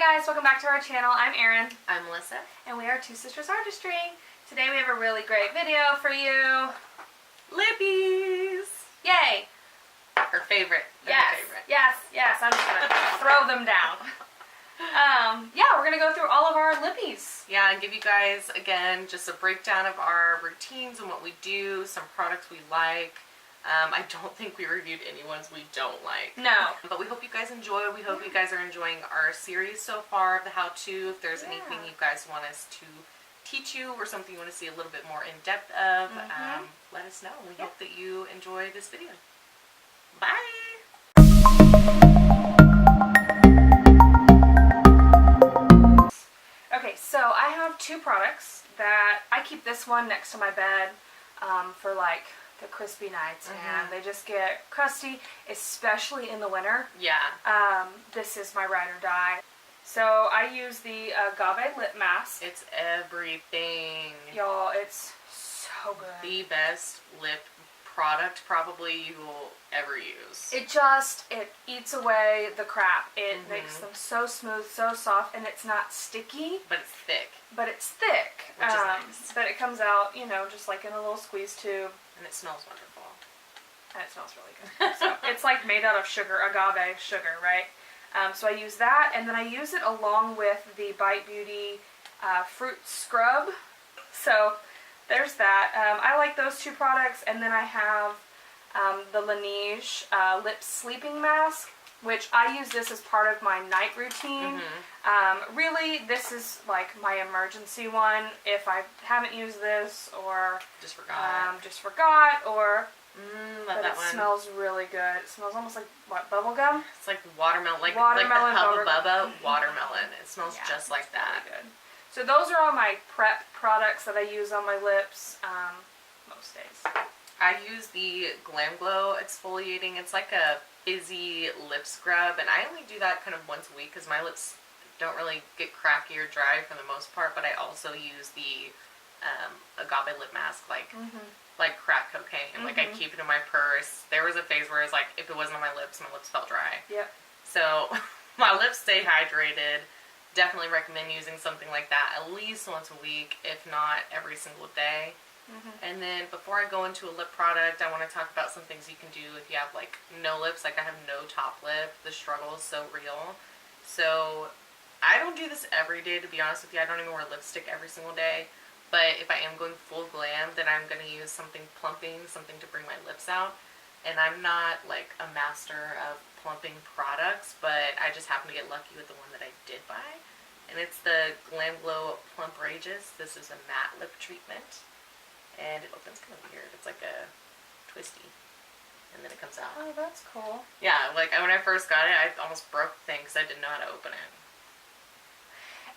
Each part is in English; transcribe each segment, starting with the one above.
guys, welcome back to our channel. I'm Erin. I'm Melissa. And we are Two Sisters Artistry. Today we have a really great video for you. Lippies! Yay! Her favorite. Yes. I'm just going to throw them down. Yeah, we're going to go through all of our lippies. Yeah, and give you guys, again, just a breakdown of our routines and what we do, some products we like. I don't think we reviewed any ones we don't like. No. But we hope you guys enjoy. We hope you guys are enjoying our series so far of the how-to. If there's anything you guys want us to teach you or something you want to see a little bit more in depth of, let us know. We hope that you enjoy this video. Bye! Okay, so I have two products that I keep this one next to my bed for like the crispy nights, and they just get crusty, especially in the winter. Yeah. This is my ride or die. So I use the agave lip mask. It's everything. Y'all, it's so good. The best lip product probably you will ever use. It eats away the crap. It makes them so smooth, so soft, and it's not sticky. But it's thick. Which is nice. But it comes out, you know, just like in a little squeeze tube. And it smells wonderful. And it smells really good. So it's like made out of sugar, agave sugar, right? So I use that, and then I use it along with the Bite Beauty fruit scrub. So there's that. I like those two products, and then I have the Laneige lip sleeping mask, which I use this as part of my night routine. Really, this is like my emergency one if I haven't used this or just forgot. Or but it smells really good. It smells almost like, what, bubble gum? It's like watermelon, like the Hubba Bubba watermelon. It smells just like that. Really good. So those are all my prep products that I use on my lips most days. I use the Glam Glow exfoliating. It's like a fizzy lip scrub, and I only do that kind of once a week because my lips don't really get cracky or dry for the most part, but I also use the agave lip mask like crack cocaine. Like I keep it in my purse. There was a phase where it was like if it wasn't on my lips felt dry. Yep. So my lips stay hydrated. Definitely recommend using something like that at least once a week, if not every single day. And then before I go into a lip product, I want to talk about some things you can do if you have like no lips. Like I have no top lip. The struggle is so real. So I don't do this every day, to be honest with you. I don't even wear lipstick every single day. But if I am going full glam, then I'm going to use something plumping, something to bring my lips out. And I'm not like a master of plumping products, but I just happen to get lucky with the one that I did buy. And it's the Glam Glow Plump Rages. This is a matte lip treatment. And it opens kind of weird. It's like a twisty. And then it comes out. Oh, that's cool. Yeah, like when I first got it, I almost broke the thing because I didn't know how to open it.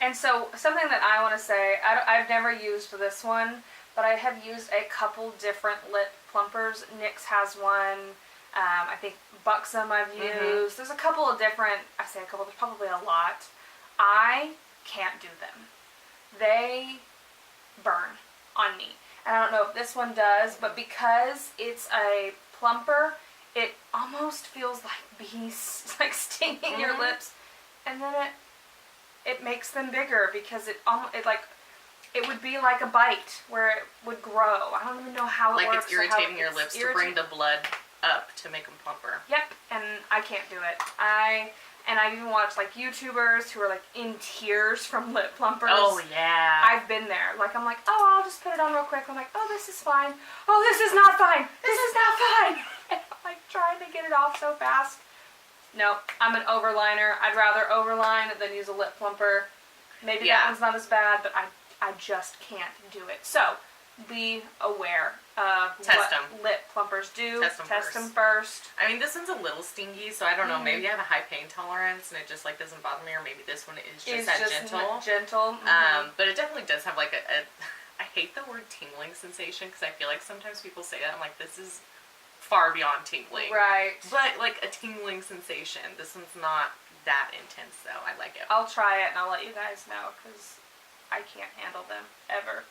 And so something that I want to say, I've never used this one, but I have used a couple different lip plumpers. NYX has one. I think Buxom I've used. There's a couple of different, I say a couple, there's probably a lot. I can't do them. They burn on me. And I don't know if this one does, but because it's a plumper, it almost feels like bees like stinging your lips, and then it makes them bigger because it would be like a bite where it would grow. I don't even know how it works. Like it's irritating your lips to bring the blood up to make them plumper. Yep, and I can't do it. I've even watched like YouTubers who are like in tears from lip plumpers. Oh yeah. I've been there. Like I'm like, oh, I'll just put it on real quick. I'm like, oh, this is fine. Oh, this is not fine. This is not fine. And I'm like trying to get it off so fast. No, I'm an overliner. I'd rather overline than use a lip plumper. Maybe that one's not as bad, but I just can't do it. So be aware of what lip plumpers do. Test them first. I mean, this one's a little stingy, so I don't know. Maybe I have a high pain tolerance and it just like doesn't bother me, or maybe this one is just gentle. But it definitely does have like I hate the word tingling sensation because I feel like sometimes people say that. I'm like, this is far beyond tingling. Right. But like a tingling sensation. This one's not that intense though. I like it. I'll try it and I'll let you guys know because I can't handle them ever.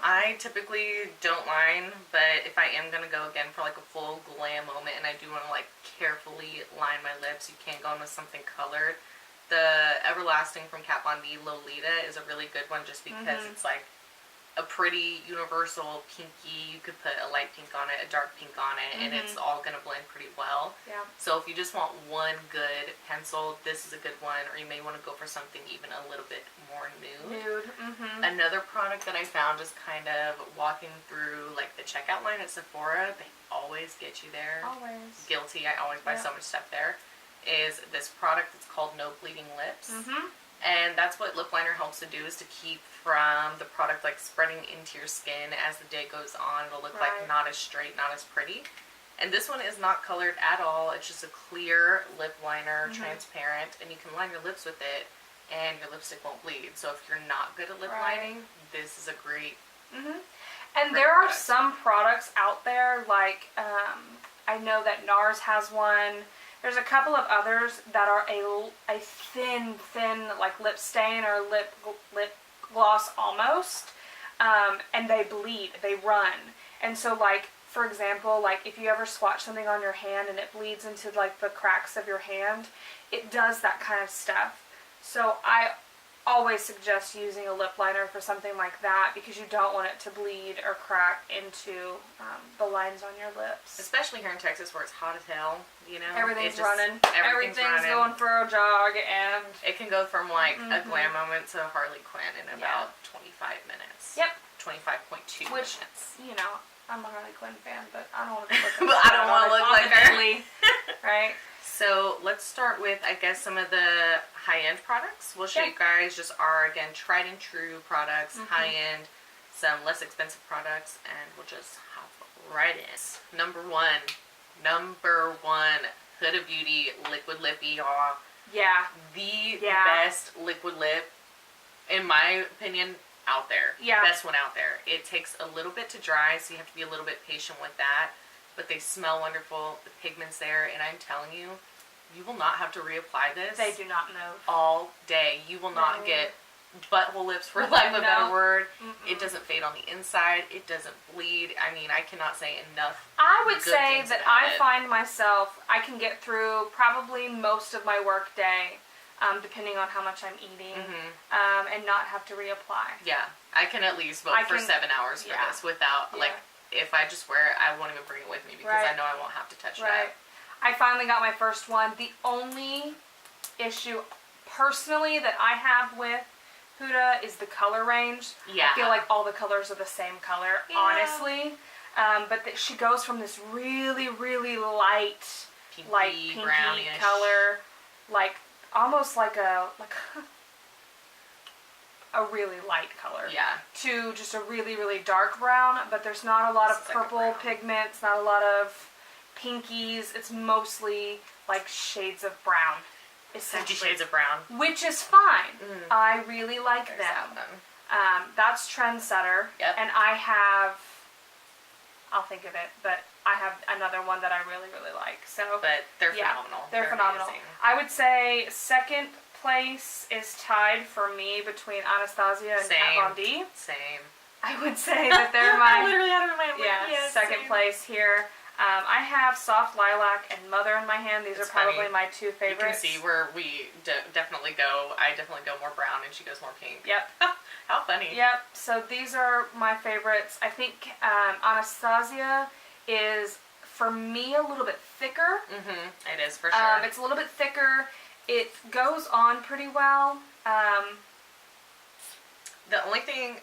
I typically don't line, but if I am going to go again for like a full glam moment and I do want to like carefully line my lips, you can't go in with something colored. the Everlasting from Kat Von D, Lolita, is a really good one just because it's like a pretty universal pinky. You could put a light pink on it, a dark pink on it, and it's all going to blend pretty well. Yeah. So if you just want one good pencil, this is a good one, or you may want to go for something even a little bit more nude. Another product that I found just kind of walking through like the checkout line at Sephora, they always get you there. Always. Guilty, I always buy so much stuff there, is this product that's called No Bleeding Lips. And that's what lip liner helps to do, is to keep from the product like spreading into your skin as the day goes on. It'll look like not as straight, not as pretty. And this one is not colored at all. It's just a clear lip liner, transparent, and you can line your lips with it and your lipstick won't bleed. So if you're not good at lip lining, this is a great And there are some products out there, like I know that NARS has one. There's a couple of others that are a thin like lip stain or lip gloss almost, and they bleed, they run. And so like, for example, like if you ever swatch something on your hand and it bleeds into like the cracks of your hand, it does that kind of stuff. So I always suggest using a lip liner for something like that, because you don't want it to bleed or crack into the lines on your lips. Especially here in Texas where it's hot as hell, you know? Everything's running. Everything's going for a jog, and it can go from like a glam moment to Harley Quinn in about 25 minutes. Yep. 25.2 Which, minutes. you know, I'm a Harley Quinn fan, but I don't want to look but I don't want to look like her. Right? So let's start with, I guess, some of the high-end products. We'll show you guys just our, again, tried and true products, high-end, some less expensive products, and we'll just hop right in. Number one, Huda Beauty Liquid Lip ER. Yeah. The best liquid lip, in my opinion, out there. Yeah. Best one out there. It takes a little bit to dry, so you have to be a little bit patient with that. But they smell wonderful. The pigment's there, and I'm telling you, you will not have to reapply this. They do not move. All day. You will not get butthole lips, for lack of a better word. It doesn't fade on the inside. It doesn't bleed. I mean, I cannot say enough. I would say that I it. find myself, I can get through probably most of my work day, depending on how much I'm eating, and not have to reapply. Yeah. I can at least vote for 7 hours for this without, like, if I just wear it, I won't even bring it with me because I know I won't have to touch that. I finally got my first one. The only issue, personally, that I have with Huda is the color range. Yeah. I feel like all the colors are the same color, honestly. But she goes from this really, really light, pinky brownish color, like almost like a really light color, to just a really, really dark brown, but there's not a lot of purple pigments, not a lot of pinkies. It's mostly like shades of brown, essentially. 50 shades of brown. Which is fine. I really like them. That's Trendsetter. Yep. And I'll think of it, but I have another one that I really, really like. So, but they're phenomenal. They're phenomenal. Amazing. I would say second place is tied for me between Anastasia and Kat Von D. Same. I would say that they're my I literally had them in my hand. Second place here. I have Soft Lilac and Mother in my hand. These are probably my two favorites. You can see where we definitely go. I definitely go more brown and she goes more pink. Yep. How funny. Yep. So these are my favorites. I think Anastasia is, for me, a little bit thicker. It is, for sure. It's a little bit thicker. It goes on pretty well. The only thing,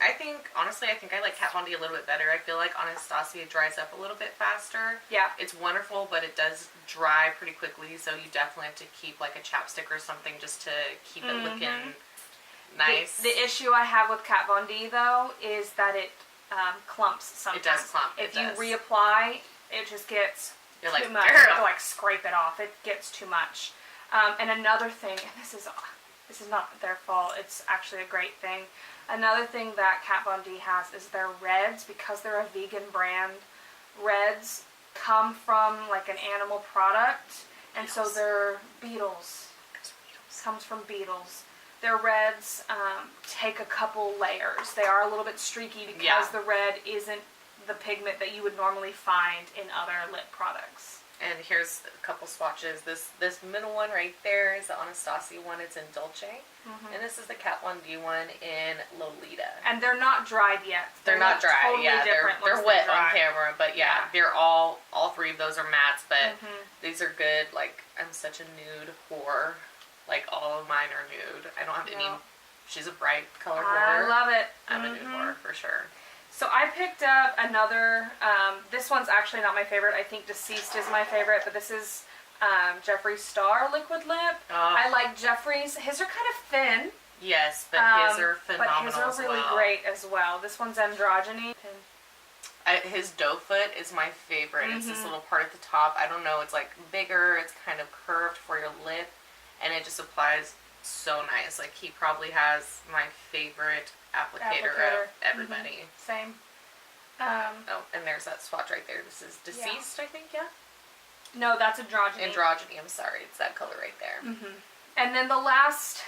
honestly, I think I like Kat Von D a little bit better. I feel like Anastasia dries up a little bit faster. Yeah. It's wonderful, but it does dry pretty quickly, so you definitely have to keep like a chapstick or something just to keep it looking nice. The issue I have with Kat Von D, though, is that it clumps sometimes. It does clump. If you reapply, it just gets You're too like, much. You have to like scrape it off. It gets too much. And another thing, and this is not their fault, it's actually a great thing. Another thing that Kat Von D has is their reds, because they're a vegan brand. Reds come from like an animal product, and so they're beetles. Comes from beetles. Their reds take a couple layers. They are a little bit streaky because the red isn't the pigment that you would normally find in other lip products. And here's a couple swatches. This middle one right there is the Anastasia one. It's in Dolce. And this is the Kat Von D one in Lolita. And they're not dried yet. They're not dry. Totally yeah, they're wet on camera, but yeah, they're all three of those are mattes. But these are good. Like, I'm such a nude whore. Like, all of mine are nude. I don't have any. She's a bright color whore. I love it. I'm a nude whore for sure. So I picked up another, this one's actually not my favorite. I think Deceased is my favorite, but this is Jeffree Star Liquid Lip. I like Jeffree's. His are kind of thin. Yes, but his are phenomenal. But his are really great as well. This one's androgyny. His doe foot is my favorite. It's this little part at the top. I don't know, it's like bigger, it's kind of curved for your lip, and it just applies so nice. Like, he probably has my favorite applicator of everybody. Same. Oh, and there's that swatch right there. This is Deceased, I think, yeah? No, that's androgyny. Androgyny, I'm sorry. It's that color right there. And then the last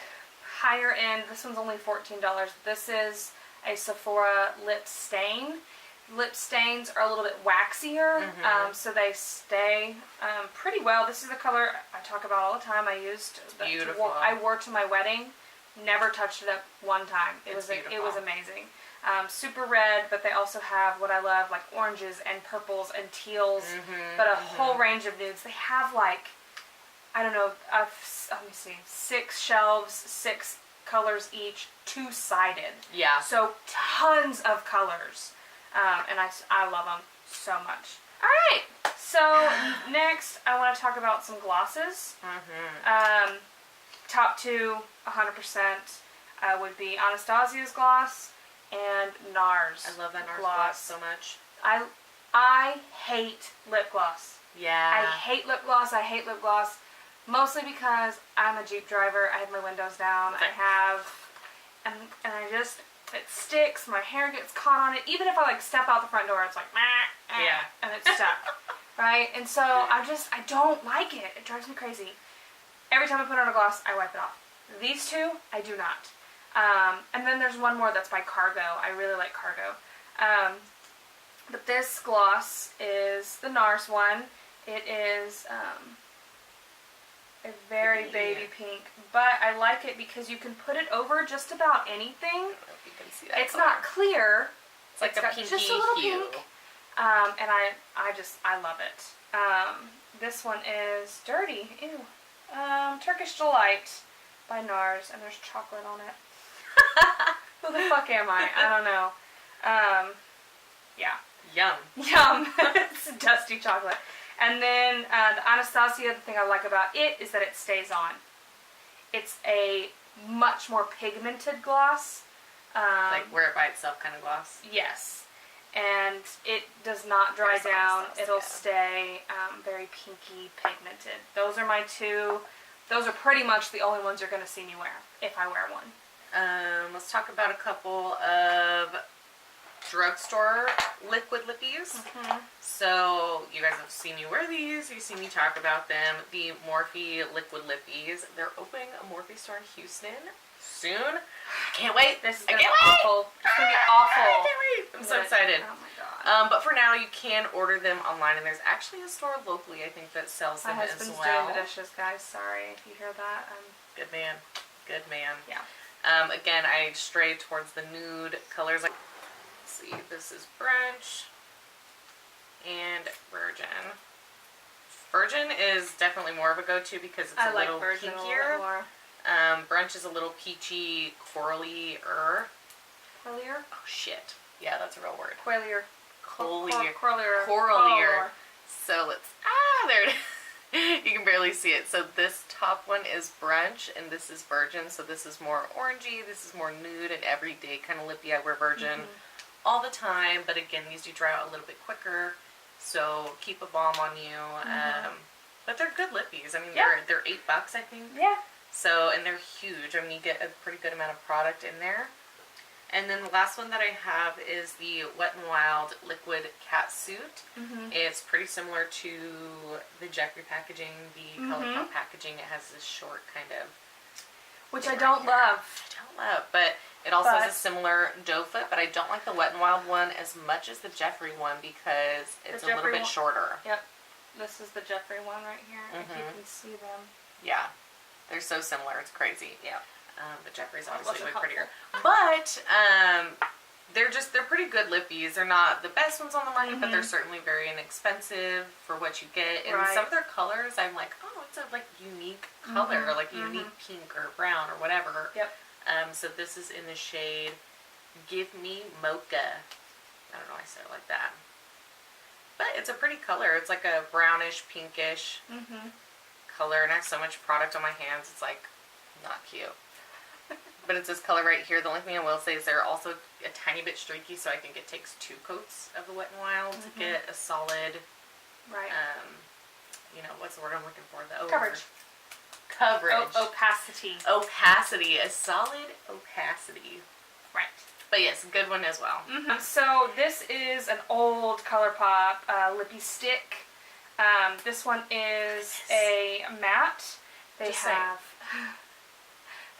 higher end, this one's only $14. This is a Sephora lip stain. Lip stains are a little bit waxier, so they stay pretty well. This is the color I talk about all the time. I used. Beautiful. I wore to my wedding. Never touched it up one time. It was amazing. Super red, but they also have what I love, like oranges and purples and teals, but a whole range of nudes. They have like, I don't know, let me see, 6 shelves, 6 colors each, 2-sided. Yeah. So tons of colors. And I love them so much. All right, so next I want to talk about some glosses. Top 2, 100%, would be Anastasia's gloss and NARS. I love that NARS gloss so much. I hate lip gloss. Yeah. I hate lip gloss. I hate lip gloss mostly because I'm a Jeep driver. I have my windows down. Okay. And I just, it sticks, my hair gets caught on it. Even if I like step out the front door, it's like, and it's stuck, right? And so I don't like it. It drives me crazy. Every time I put on a gloss, I wipe it off. These two, I do not. And then there's one more that's by Cargo. I really like Cargo. But this gloss is the NARS one. It is a very baby pink, but I like it because you can put it over just about anything. I don't know if you can see that. It's not clear. It's like a pinky just a little hue. pink. And I love it. This one is Dirty. Ew. Turkish Delight by NARS, and there's chocolate on it. Who the fuck am I? I don't know. Yeah. Yum. Yum. It's dusty chocolate. And then the Anastasia, the thing I like about it is that it stays on. It's a much more pigmented gloss. Like wear it by itself kind of gloss? Yes. And it does not dry down. It'll stay very pinky pigmented. Those are my two. Those are pretty much the only ones you're going to see me wear, if I wear one. Let's talk about a couple of drugstore liquid lippies. So you guys have seen me wear these. You've seen me talk about them. The Morphe liquid lippies. They're opening a Morphe store in Houston soon. Can't wait. This is going to be awful. It's going to be awful. I can't wait. I'm so excited. Oh my god. But for now, you can order them online, and there's actually a store locally, I think, that sells them My as husband's well. doing the dishes, guys. Sorry if you hear that. Good man. Good man. Yeah. Again, I stray towards the nude colors. Let's see. This is Brunch and Virgin. Virgin is definitely more of a go-to because it's a little Virgin pinkier. A little more. Brunch is a little peachy, corally-er. Coralier? Oh, shit. Yeah, that's a real word. Coralier. Coralier. Coralier. So let's... there it is. You can barely see it. So this top one is Brunch, and this is Virgin. So this is more orangey. This is more nude and everyday kind of lippy. I wear Virgin all the time. But again, these do dry out a little bit quicker. So keep a balm on you. But they're good lippies. I mean, they're $8, I think. Yeah. So, and they're huge. I mean, you get a pretty good amount of product in there. And then the last one that I have is the Wet n Wild Liquid Cat Suit. It's pretty similar to the Jeffree packaging, the ColourPop packaging. It has this short kind of... Which I don't love. But it also has a similar doe foot, but I don't like the Wet n Wild one as much as the Jeffree one because it's a little bit shorter. Yep. this is the Jeffree one right here. If you can see them. Yeah. They're so similar. It's crazy. Yeah. But Jeffree's obviously way prettier. helpful. But they're pretty good lippies. They're not the best ones on the market, but they're certainly very inexpensive for what you get. And some of their colors, I'm like, oh, it's a like unique color, or like a unique pink or brown or whatever. Yep. So this is in the shade Give Me Mocha. I don't know why I said it like that. But it's a pretty color. It's like a brownish, pinkish color, and I have so much product on my hands. It's like not cute. But it's this color right here. The only thing I will say is they're also a tiny bit streaky, so I think it takes 2 coats of the Wet n Wild to get a solid, you know, what's the word I'm looking for? The coverage. Coverage. Opacity. Opacity. A solid opacity. Right. But yes, good one as well. So this is an old ColourPop lippy stick. This one is a matte. They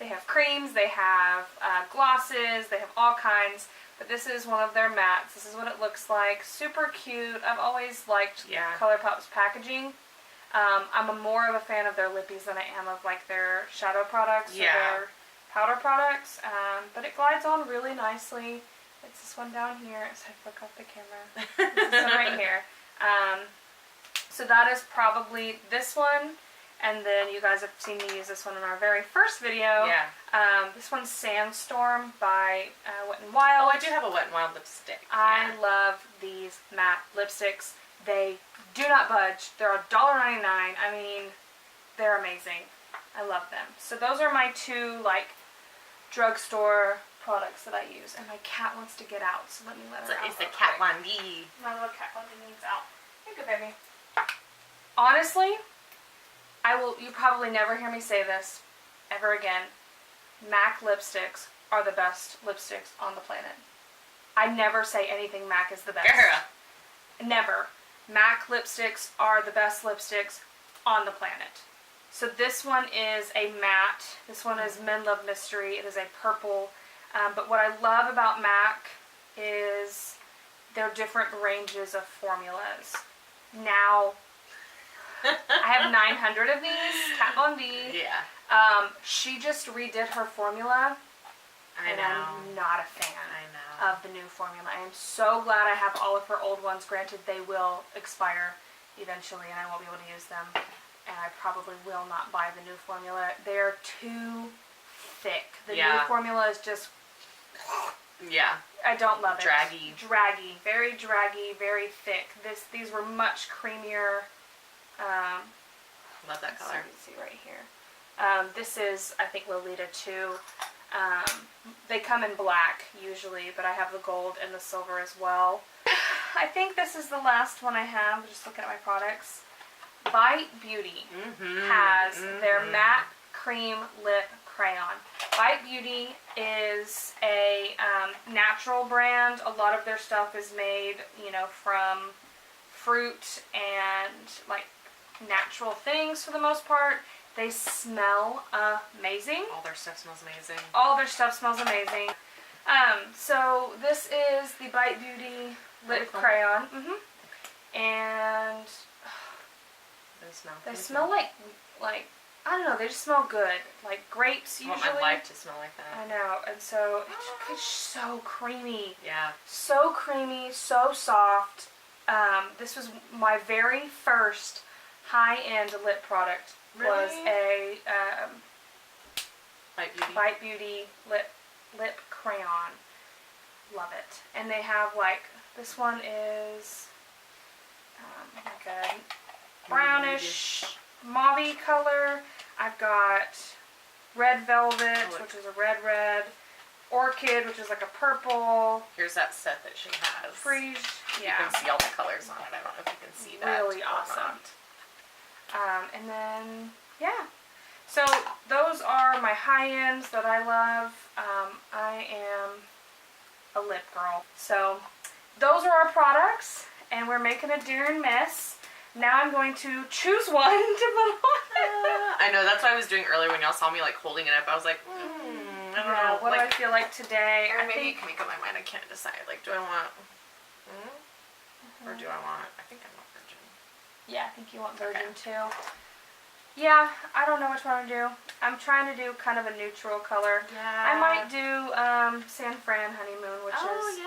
have creams, they have glosses, they have all kinds. But this is one of their mattes. This is what it looks like. Super cute. I've always liked ColourPop's packaging. I'm more of a fan of their lippies than I am of like their shadow products or their powder products. But it glides on really nicely. It's this one down here. So I flick off the camera. This one right here. So that is probably this one. And then you guys have seen me use this one in our very first video. Yeah. This one's Sandstorm by Wet n Wild. Oh, I do have a Wet n Wild lipstick. I love these matte lipsticks. They do not budge. They're $1.99. I mean, they're amazing. I love them. So those are my 2 like drugstore products that I use. And my cat wants to get out, so let me let her out. It's the Kat Von D. My little cat Von D needs out. Hey, good baby. Honestly, you probably never hear me say this ever again. MAC lipsticks are the best lipsticks on the planet. I never say anything MAC is the best. Girl. Never. MAC lipsticks are the best lipsticks on the planet. So this one is a matte. This one is Men Love Mystery. It is a purple. But what I love about MAC is their different ranges of formulas. Now, I have 900 of these, Kat Von D. Yeah. She just redid her formula. I know. I'm not a fan I know. of the new formula. I am so glad I have all of her old ones. Granted, they will expire eventually and I won't be able to use them. And I probably will not buy the new formula. They're too thick. The new formula is just... Yeah. I don't love it. Draggy. Draggy. Very draggy, very thick. These were much creamier. Love that color. You can see right here. This is, I think, Lolita 2. They come in black usually, but I have the gold and the silver as well. I think this is the last one I have, just looking at my products. Bite Beauty has their matte cream lip crayon. Bite Beauty is a natural brand. A lot of their stuff is made, you know, from fruit and like natural things for the most part. They smell amazing. All their stuff smells amazing. All their stuff smells amazing. So this is the Bite Beauty lip crayon. And they smell like I don't know, they just smell good. Like grapes usually. I want my life to smell like that. I know. And so it's so creamy. Yeah. So creamy, so soft. This was my very first high-end lip product. Really? Was a Bite Beauty. Bite Beauty lip crayon. Love it. And they have like, this one is like a brownish mauve color. I've got Red Velvet, which is a red. Orchid, which is like a purple. Here's that set that she has. Frige. Yeah. You can see all the colors on it. I don't know if you can see that. Really awesome. And then, yeah. So those are my high-ends that I love. I am a lip girl. So those are our products, and we're making a dear and miss. Now I'm going to choose one to put on. I know, that's what I was doing earlier when y'all saw me like holding it up. I was like, I don't know. What do I feel like today? Or maybe you can make up my mind. I can't decide. Like, do I want, or do I want, I think I want virgin. Yeah, I think you want virgin too. Yeah, I don't know which one to do. I'm trying to do kind of a neutral color. Yeah. I might do San Fran Honeymoon, which is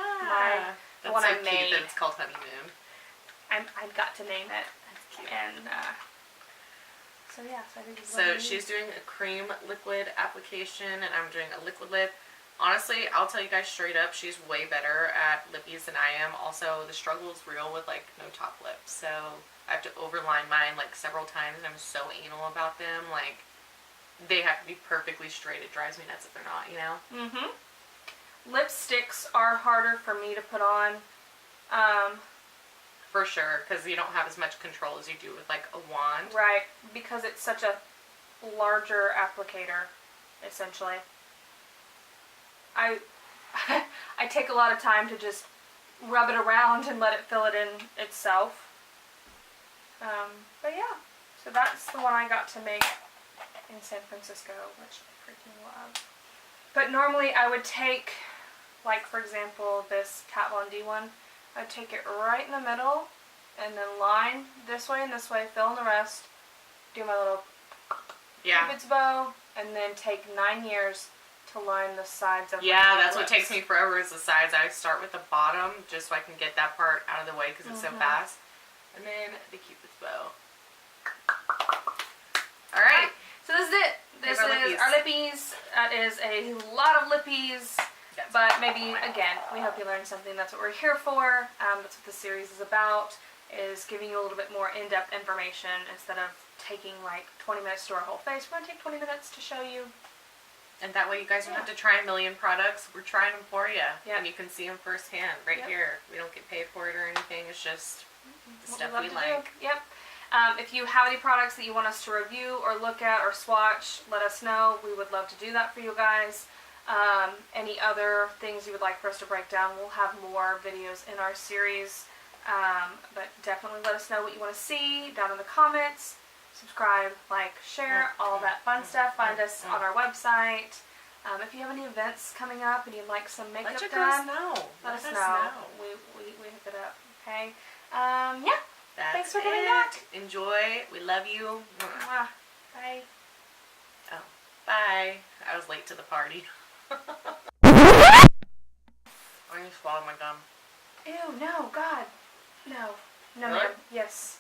the one I made. Cute that it's called Honeymoon. I've got to name it. That's cute. And so yeah, so I think So she's doing a cream liquid application, and I'm doing a liquid lip. Honestly, I'll tell you guys straight up, she's way better at lippies than I am. Also, the struggle is real with like no top lip, so I have to overline mine like several times, and I'm so anal about them. Like, they have to be perfectly straight. It drives me nuts if they're not, you know? Mm-hmm. Lipsticks are harder for me to put on. For sure, because you don't have as much control as you do with like a wand. Right, because it's such a larger applicator, essentially. I take a lot of time to just rub it around and let it fill it in itself. But yeah, so that's the one I got to make in San Francisco, which I freaking love. But normally I would take, like for example, this Kat Von D one, I'd take it right in the middle and then line this way and this way, fill in the rest, do my little Cupid's bow, and then take 9 years to line the sides of my that's lips. what takes me forever is the sides. I start with the bottom just so I can get that part out of the way because it's so fast. And then the Cupid's bow. Alright. So this is it. This is our lippies. That is a lot of lippies. Yes. But maybe, again, we hope you learned something. That's what we're here for. That's what the series is about, is giving you a little bit more in-depth information instead of taking like 20 minutes to our whole face. We're going to take 20 minutes to show you. And that way you guys don't have to try a million products. We're trying them for you. Yep. And you can see them firsthand right here. We don't get paid for it or anything. It's just the stuff we like. Yep. If you have any products that you want us to review or look at or swatch, let us know. We would love to do that for you guys. Any other things you would like for us to break down, we'll have more videos in our series. But definitely let us know what you want to see down in the comments. Subscribe, like, share, all that fun stuff. Find us on our website. If you have any events coming up and you'd like some makeup Let done, us let us know. We hook it up. Okay. Yeah. That's Thanks for coming back. Enjoy. We love you. Mwah. Bye. Oh, bye. I was late to the party. I just swallowed my gum. Ew, no, God. No. No, Really? ma'am. Yes.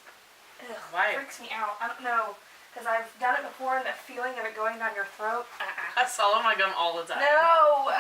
Ugh, Why? It freaks me out. I don't know. Because I've done it before and the feeling of it going down your throat. I swallow my gum all the time. No!